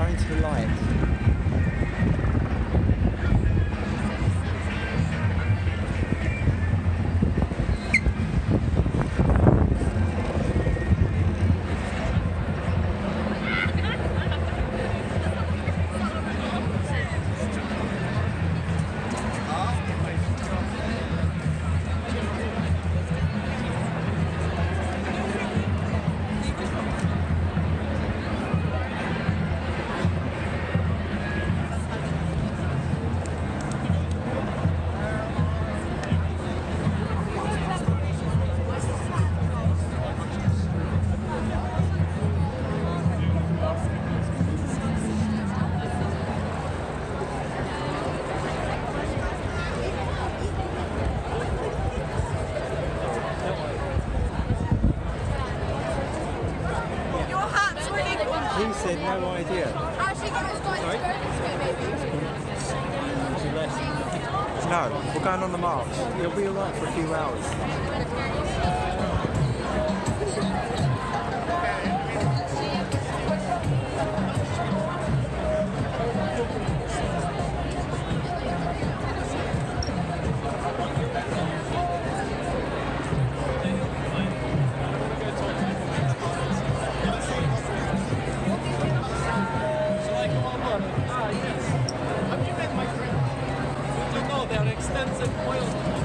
going to the light. He said no idea. Actually, guys, No, we're going on the march. You'll be alright for a few hours. Extensive oil.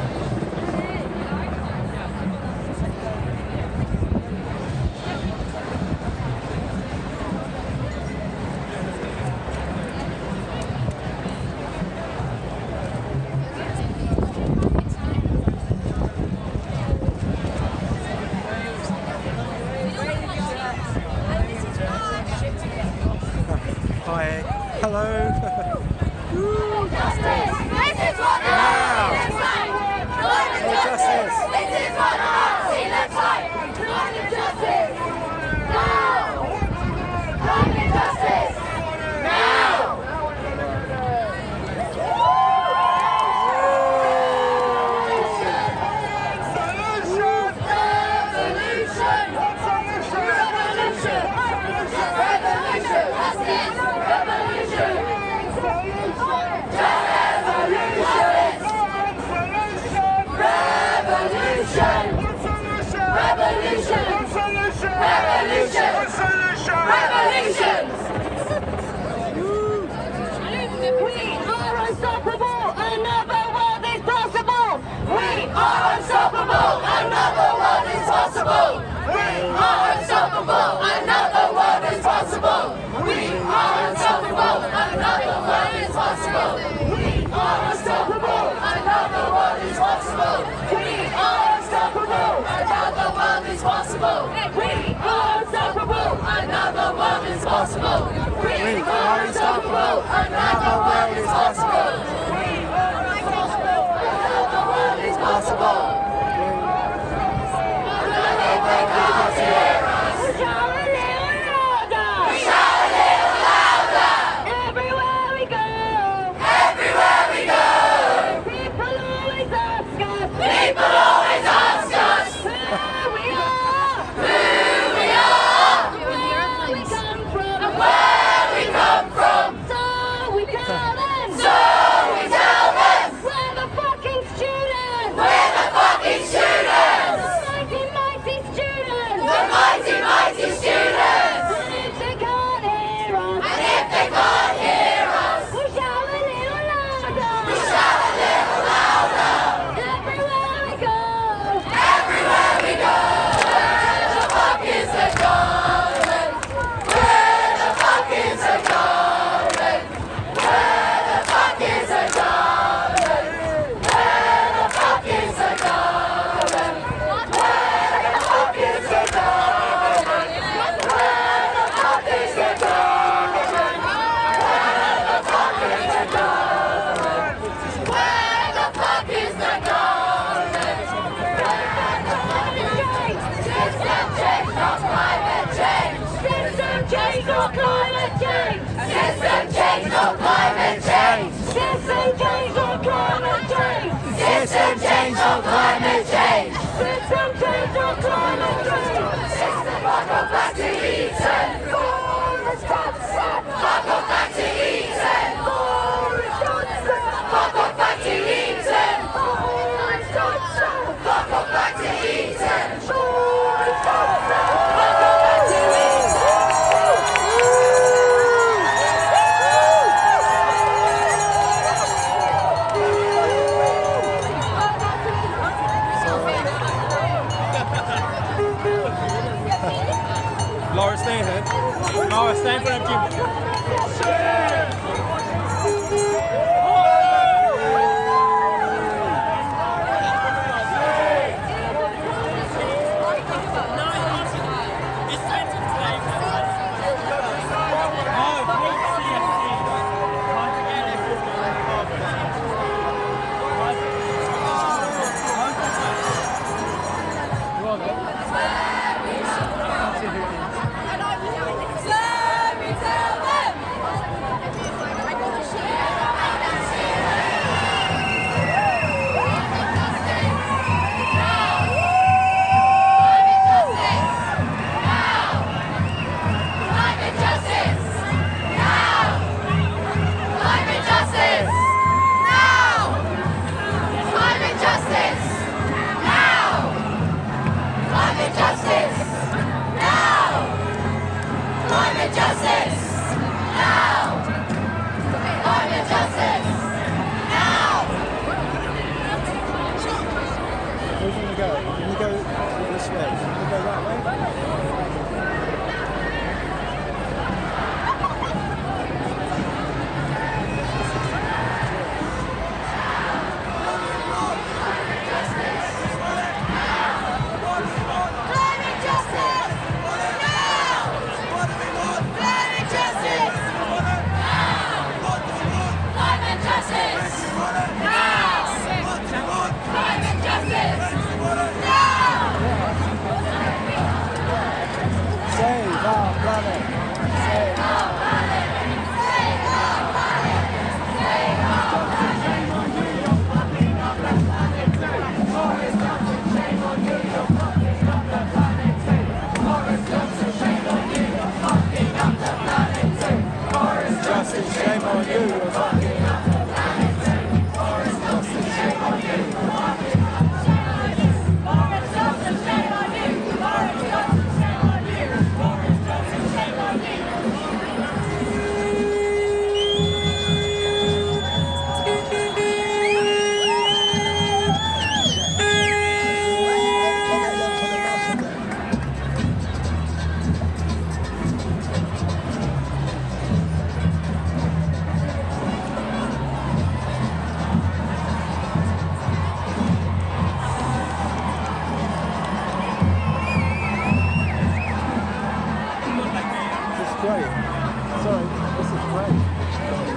Hi. Hello. System, fuck off back to Eton! Fuck off Where can you go? Can you go this way? Can you go that way? Save our planet! Save our planet! Save our planet! Save our planet! Fucking up the planet! Boris Johnson, shame on you! You're fucking up the planet! Boris Johnson, shame on you! You're fucking up the planet! Boris Johnson, shame on you! You're fucking up the planet! Boris Johnson, shame on you! You're fucking up the planet! Boris Johnson, shame on you! Boris Johnson, shame on you! Boris Johnson, shame on you! This is great. Sorry, this is great.